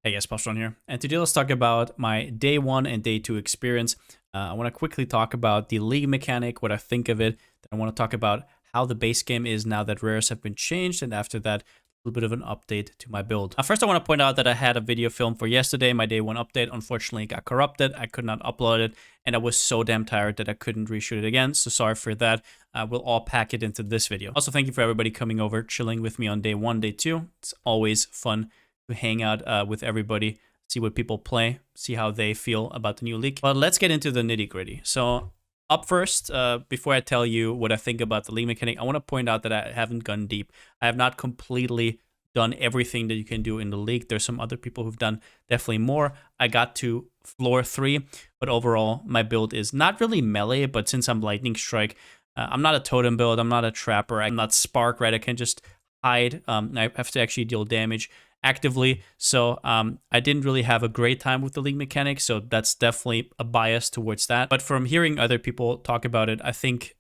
Hey guys, Palsteron here, and today let's talk about my day 1 and day 2 experience. I want to quickly talk about the league mechanic, what I think of it. Then I want to talk about how the base game is now that rares have been changed, and after that, a little bit of an update to my build. First, I want to point out that I had a video filmed for yesterday, my day 1 update. Unfortunately, it got corrupted. I could not upload it, and I was so damn tired that I couldn't reshoot it again, so sorry for that. We'll all pack it into this video. Also, thank you for everybody coming over, chilling with me on day 1, day 2. It's always fun to hang out with everybody, see what people play, see how they feel about the new league. But let's get into the nitty gritty. So up first, before I tell you what I think about the league mechanic, I want to point out that I haven't gone deep. I have not completely done everything that you can do in the league. There's some other people who've done definitely more. I got to floor 3, but overall my build is not really melee, but since I'm Lightning Strike, I'm not a totem build, I'm not a trapper, I'm not spark, right? I can just hide. I have to actually deal damage actively, so I didn't really have a great time with the league mechanic, so that's definitely a bias towards that. But from hearing other people talk about it, I think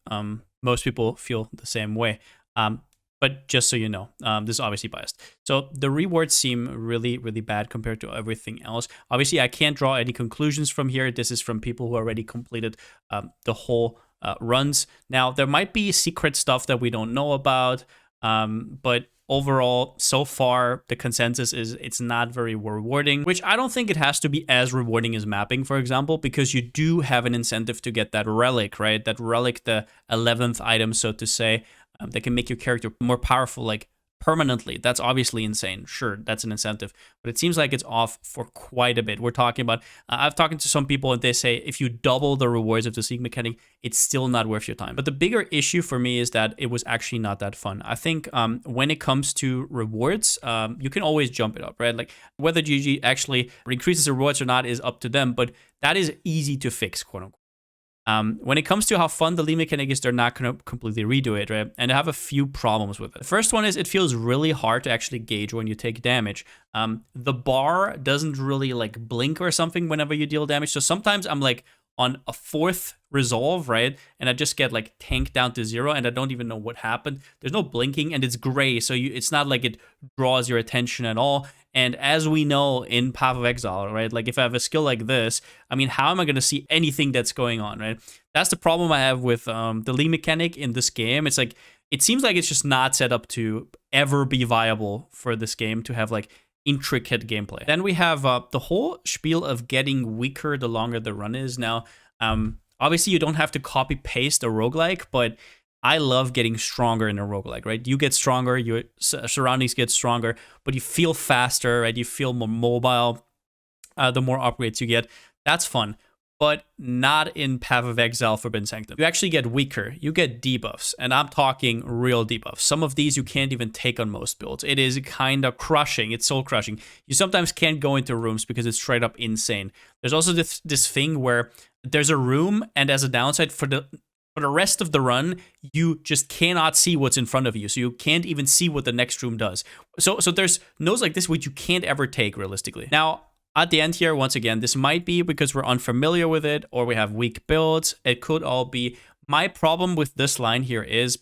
most people feel the same way. But just so you know, this is obviously biased. So the rewards seem really, really bad compared to everything else. Obviously, I can't draw any conclusions from here. This is from people who already completed the whole runs. Now, there might be secret stuff that we don't know about, but overall, so far, the consensus is it's not very rewarding, which I don't think it has to be as rewarding as mapping, for example, because you do have an incentive to get that relic, right? That relic, the 11th item, so to say, that can make your character more powerful, like permanently. That's obviously insane. Sure, that's an incentive, but it seems like it's off for quite a bit. We're talking about, I've talked to some people and they say if you double the rewards of the Seek mechanic, it's still not worth your time. But the bigger issue for me is that it was actually not that fun. I think when it comes to rewards, you can always jump it up, right? Like whether GG actually increases the rewards or not is up to them, but that is easy to fix, quote unquote. When it comes to how fun the league mechanic is, they're not going to completely redo it, right? And I have a few problems with it. The first one is it feels really hard to actually gauge when you take damage. The bar doesn't really like blink or something whenever you deal damage. So sometimes I'm like on a 4th resolve, right? And I just get like tanked down to 0 and I don't even know what happened. There's no blinking and it's gray. So it's not like it draws your attention at all. And as we know in Path of Exile, right? Like if I have a skill like this, I mean, how am I going to see anything that's going on, right? That's the problem I have with the league mechanic in this game. It's like, it seems like it's just not set up to ever be viable for this game to have like intricate gameplay. Then we have the whole spiel of getting weaker the longer the run is. Now, obviously you don't have to copy paste a roguelike, but I love getting stronger in a roguelike, right? You get stronger, your surroundings get stronger, but you feel faster, right? You feel more mobile the more upgrades you get. That's fun, but not in Path of Exile Forbidden Sanctum. You actually get weaker. You get debuffs, and I'm talking real debuffs. Some of these you can't even take on most builds. It is kind of crushing. It's soul crushing. You sometimes can't go into rooms because it's straight up insane. There's also this thing where there's a room, and as a downside for the rest of the run, you just cannot see what's in front of you. So you can't even see what the next room does. So there's nodes like this which you can't ever take realistically. Now, at the end here, once again, this might be because we're unfamiliar with it or we have weak builds. It could all be. My problem with this line here is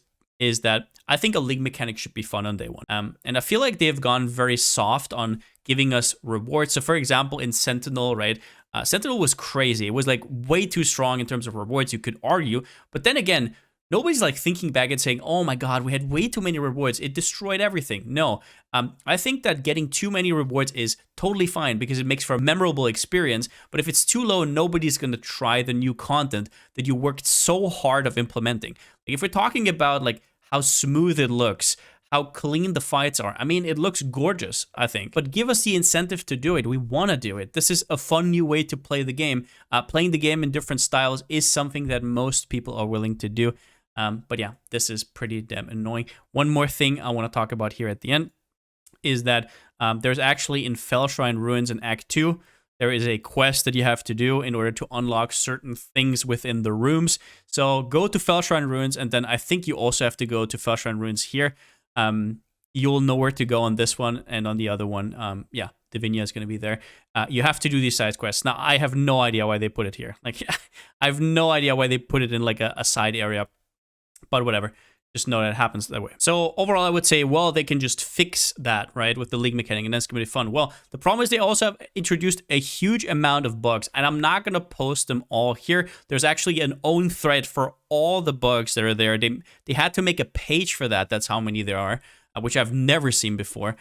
that I think a league mechanic should be fun on day 1. And I feel like they've gone very soft on giving us rewards. So for example, in Sentinel, right? Sentinel was crazy. It was like way too strong in terms of rewards, you could argue. But then again, nobody's like thinking back and saying, oh my God, we had way too many rewards. It destroyed everything. No, I think that getting too many rewards is totally fine because it makes for a memorable experience. But if it's too low, nobody's going to try the new content that you worked so hard of implementing. Like if we're talking about like how smooth it looks, how clean the fights are. I mean, it looks gorgeous, I think. But give us the incentive to do it. We want to do it. This is a fun new way to play the game. Playing the game in different styles is something that most people are willing to do. But yeah, this is pretty damn annoying. One more thing I want to talk about here at the end is that there's actually in Fellshrine Ruins in Act 2, there is a quest that you have to do in order to unlock certain things within the rooms. So go to Fellshrine Ruins, and then I think you also have to go to Fellshrine Ruins here. You'll know where to go on this one, and on the other one, yeah, Divinia is going to be there. You have to do these side quests. Now, I have no idea why they put it here. Like, I have no idea why they put it in like a side area, but whatever. Just know that it happens that way. So overall, I would say, well, they can just fix that, right, with the league mechanic, and that's going to be fun. Well, the problem is they also have introduced a huge amount of bugs, and I'm not going to post them all here. There's actually an own thread for all the bugs that are there. They had to make a page for that. That's how many there are, which I've never seen before.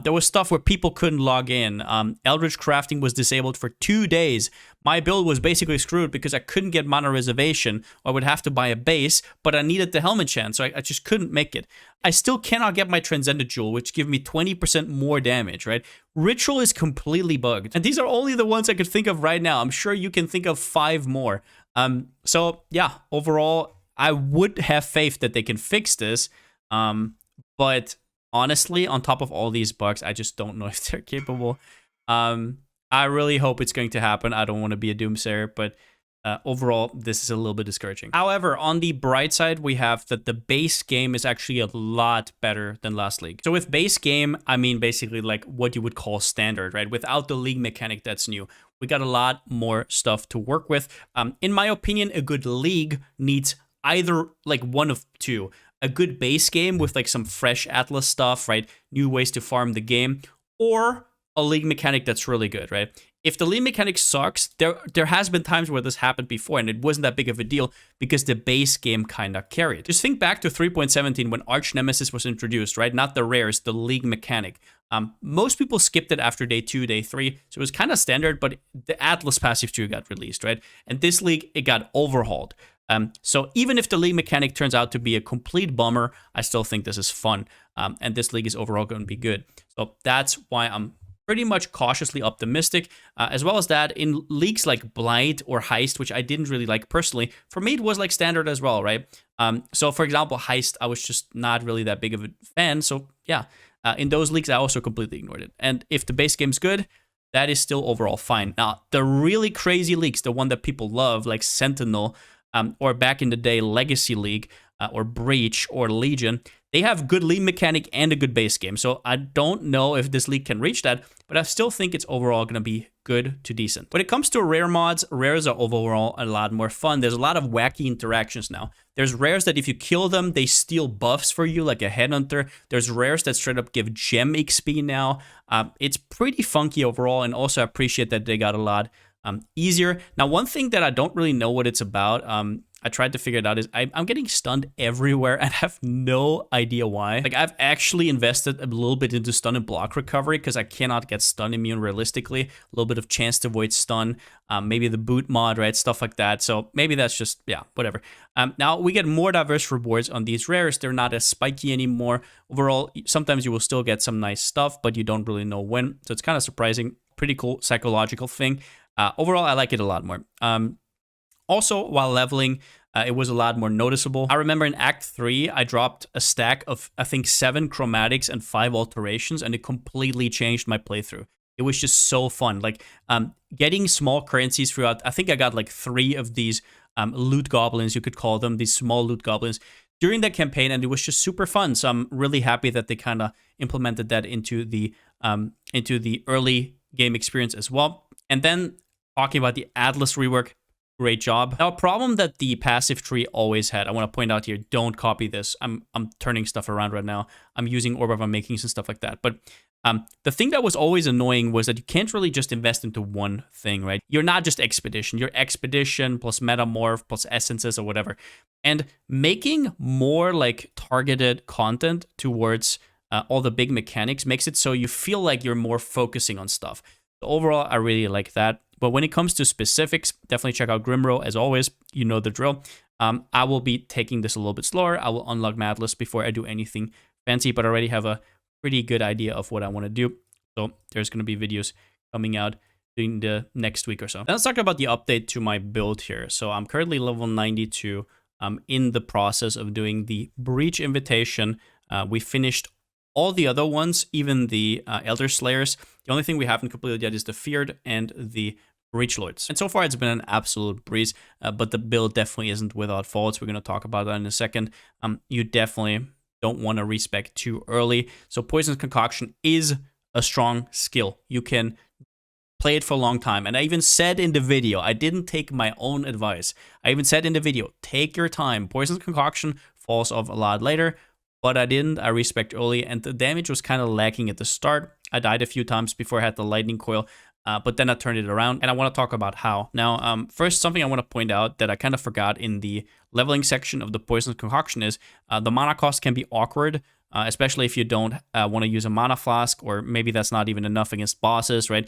There was stuff where people couldn't log in. Eldritch crafting was disabled for 2 days. My build was basically screwed because I couldn't get mana reservation. I would have to buy a base, but I needed the helmet chance, so I just couldn't make it. I still cannot get my Transcendent Jewel, which give me 20% more damage, right? Ritual is completely bugged. And these are only the ones I could think of right now. I'm sure you can think of 5 more. So yeah, overall, I would have faith that they can fix this. But honestly, on top of all these bugs, I just don't know if they're capable. I really hope it's going to happen. I don't want to be a doomsayer, but overall, this is a little bit discouraging. However, on the bright side, we have that the base game is actually a lot better than last league. So with base game, I mean basically like what you would call standard, right? Without the league mechanic that's new. We got a lot more stuff to work with. In my opinion, a good league needs either like one of two. A good base game with like some fresh Atlas stuff, right? New ways to farm the game, or a league mechanic that's really good, right? If the league mechanic sucks, there has been times where this happened before and it wasn't that big of a deal because the base game kind of carried. Just think back to 3.17 when Arch Nemesis was introduced, right? Not the rares, the league mechanic. Most people skipped it after day 2, day 3, so it was kind of standard, but the Atlas passive 2 got released, right? And this league, it got overhauled. So even if the league mechanic turns out to be a complete bummer, I still think this is fun. And this league is overall going to be good. So that's why I'm pretty much cautiously optimistic, as well as that in leagues like Blight or Heist, which I didn't really like personally. For me, it was like standard as well, right? So for example, Heist, I was just not really that big of a fan. So yeah, in those leagues, I also completely ignored it. And if the base game's good, that is still overall fine. Now, the really crazy leagues, the one that people love, like Sentinel, or back in the day, Legacy League, or Breach, or Legion, they have good league mechanic and a good base game. So I don't know if this league can reach that, but I still think it's overall going to be good to decent. When it comes to rare mods, rares are overall a lot more fun. There's a lot of wacky interactions now. There's rares that if you kill them, they steal buffs for you, like a Headhunter. There's rares that straight up give gem XP now. It's pretty funky overall, and also I appreciate that they got a lot easier. Now, one thing that I don't really know what it's about, I tried to figure it out, is I'm getting stunned everywhere and I have no idea why. Like, I've actually invested a little bit into stun and block recovery because I cannot get stun immune realistically. A little bit of chance to avoid stun, maybe the boot mod, right? Stuff like that. So maybe that's just, yeah, whatever. Now, we get more diverse rewards on these rares. They're not as spiky anymore. Overall, sometimes you will still get some nice stuff, but you don't really know when. So it's kind of surprising. Pretty cool psychological thing. Overall, I like it a lot more. Also, while leveling, it was a lot more noticeable. I remember in Act 3, I dropped a stack of, I think, 7 chromatics and 5 alterations, and it completely changed my playthrough. It was just so fun. Like, getting small currencies throughout, I think I got like 3 of these loot goblins, you could call them, these small loot goblins, during that campaign, and it was just super fun. So I'm really happy that they kind of implemented that into the early game experience as well. And then, talking about the Atlas rework, great job. Now, a problem that the passive tree always had, I want to point out here, don't copy this. I'm turning stuff around right now. I'm using Orb of Unmakings and stuff like that. But the thing that was always annoying was that you can't really just invest into one thing, right? You're not just Expedition. You're Expedition plus Metamorph plus Essences or whatever. And making more like targeted content towards all the big mechanics makes it so you feel like you're more focusing on stuff. So overall, I really like that. But when it comes to specifics, definitely check out Grimrow. As always, you know the drill. I will be taking this a little bit slower. I will unlock my Atlas before I do anything fancy, but I already have a pretty good idea of what I want to do. So there's going to be videos coming out in the next week or so. Now let's talk about the update to my build here. So I'm currently level 92. I'm in the process of doing the Breach Invitation. We finished all the other ones, even the Elder Slayers. The only thing we haven't completed yet is the Feared and the Breach Lords. And so far, it's been an absolute breeze, but the build definitely isn't without faults. We're going to talk about that in a second. You definitely don't want to respec too early. So Poison's Concoction is a strong skill. You can play it for a long time. And I even said in the video, I didn't take my own advice. I even said in the video, take your time. Poison's Concoction falls off a lot later. But I didn't. I respec early, and the damage was kind of lacking at the start. I died a few times before I had the lightning coil, but then I turned it around, and I want to talk about how. Now, first, something I want to point out that I kind of forgot in the leveling section of the Poison Concoction is the mana cost can be awkward, especially if you don't want to use a mana flask, or maybe that's not even enough against bosses, right?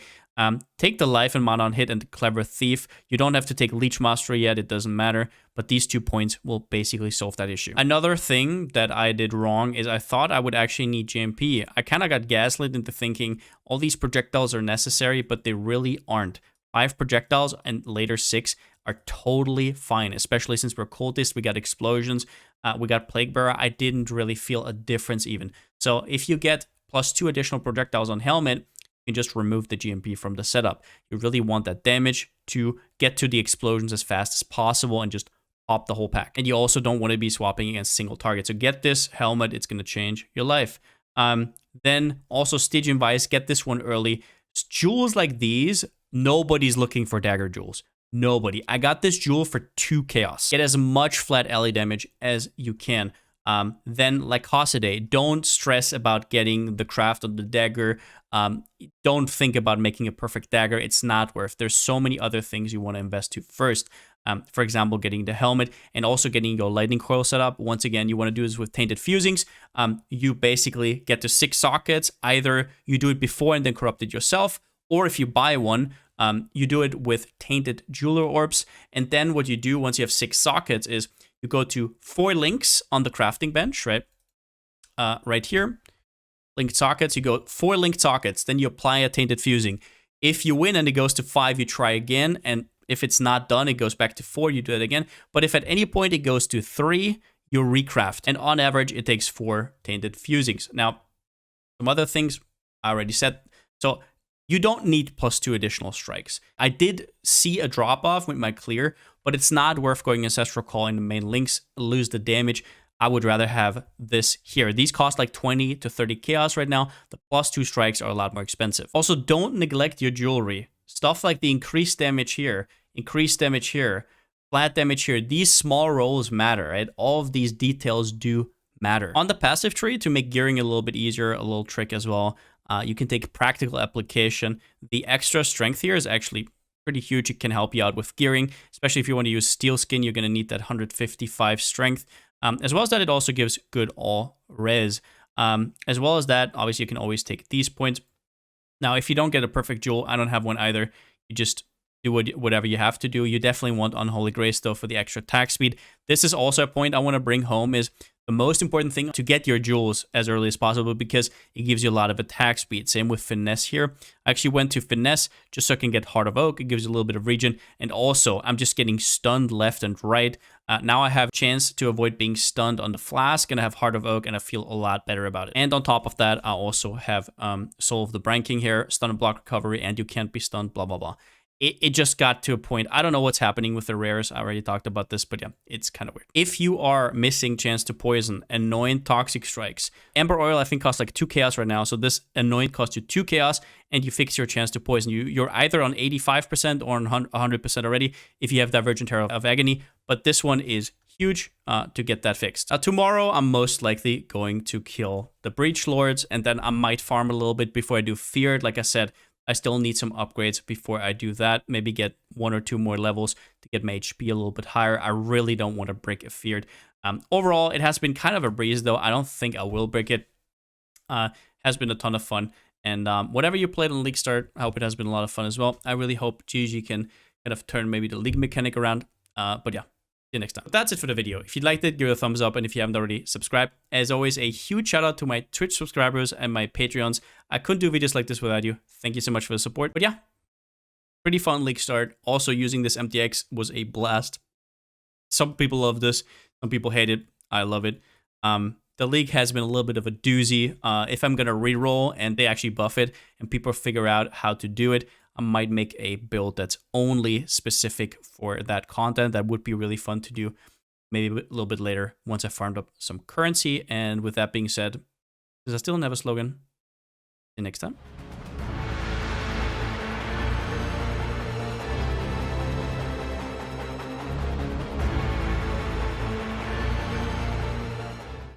Take the life and mana on hit and the Clever Thief. You don't have to take Leech Mastery yet, it doesn't matter, but these 2 points will basically solve that issue. Another thing that I did wrong is I thought I would actually need GMP. I kind of got gaslit into thinking all these projectiles are necessary, but they really aren't. 5 projectiles and later 6 are totally fine, especially since we're cultists, we got explosions, we got Plague Bearer. I didn't really feel a difference even. So if you get +2 additional projectiles on Helmet, you can just remove the GMP from the setup. You really want that damage to get to the explosions as fast as possible and just pop the whole pack. And you also don't want to be swapping against single targets. So get this Helmet, it's going to change your life. Then also Stygian Vice, get this one early. Jewels like these, nobody's looking for dagger jewels. Nobody. I got this jewel for 2 chaos. Get as much flat ally damage as you can. Then Lycosidae, don't stress about getting the craft of the dagger. Don't think about making a perfect dagger. It's not worth. There's so many other things you want to invest to first. For example, getting the helmet and also getting your lightning coil set up. Once again, you want to do this with tainted fusings. You basically get to 6 sockets. Either you do it before and then corrupt it yourself, or if you buy one, you do it with tainted jeweler orbs. And then what you do once you have 6 sockets is you go to 4 links on the crafting bench, right? Right here, linked sockets. You go 4 linked sockets. Then you apply a tainted fusing. If you win and it goes to 5, you try again. And if it's not done, it goes back to 4. You do it again. But if at any point it goes to 3, you recraft. And on average, it takes 4 tainted fusings. Now, some other things I already said. So you don't need +2 additional strikes. I did see a drop-off with my clear, but it's not worth going Ancestral Call in the main links, lose the damage. I would rather have this here. These cost like 20 to 30 chaos right now. The +2 strikes are a lot more expensive. Also, don't neglect your jewelry. Stuff like the increased damage here, flat damage here. These small rolls matter, right? All of these details do matter. On the passive tree, to make gearing a little bit easier, a little trick as well, you can take practical application. The extra strength here is actually pretty huge. It can help you out with gearing, especially if you want to use steel skin. You're going to need that 155 strength. As well as that, it also gives good all res. As well as that, obviously, you can always take these points. Now, if you don't get a perfect jewel, I don't have one either. You just do whatever you have to do. You definitely want Unholy Grace, though, for the extra attack speed. This is also a point I want to bring home is the most important thing to get your jewels as early as possible because it gives you a lot of attack speed. Same with Finesse here. I actually went to Finesse just so I can get Heart of Oak. It gives you a little bit of regen. And also, I'm just getting stunned left and right. Now I have a chance to avoid being stunned on the Flask, and I have Heart of Oak, and I feel a lot better about it. And on top of that, I also have Soul of the Brand King here, stun and block recovery, and you can't be stunned, blah, blah, blah. It just got to a point. I don't know what's happening with the rares. I already talked about this, but yeah, it's kind of weird. If you are missing chance to poison, annoying toxic strikes, Ember Oil I think costs like 2 chaos right now. So this annoying costs you 2 chaos and you fix your chance to poison. You're either on 85% or on 100% already if you have Divergent Arrow of Agony. But this one is huge to get that fixed. Tomorrow, I'm most likely going to kill the Breach Lords, and then I might farm a little bit before I do Feared. Like I said, I still need some upgrades before I do that. Maybe get 1 or 2 more levels to get my HP a little bit higher. I really don't want to break a Feared. Overall, it has been kind of a breeze, though. I don't think I will break it. Has been a ton of fun. And whatever you played on League Start, I hope it has been a lot of fun as well. I really hope GG can kind of turn maybe the League mechanic around. But yeah. See you next time. But that's it for the video. If you liked it, give it a thumbs up, and if you haven't already, subscribe. As always, a huge shout out to my Twitch subscribers and my Patreons. I couldn't do videos like this without you. Thank you so much for the support. But yeah, pretty fun League Start. Also, using this MTX was a blast. Some people love this, some people hate it. I love it. The League has been a little bit of a doozy. If I'm gonna reroll and they actually buff it and people figure out how to do it, I might make a build that's only specific for that content. That would be really fun to do maybe a little bit later once I farmed up some currency. And with that being said, because I still don't have a slogan, see you next time.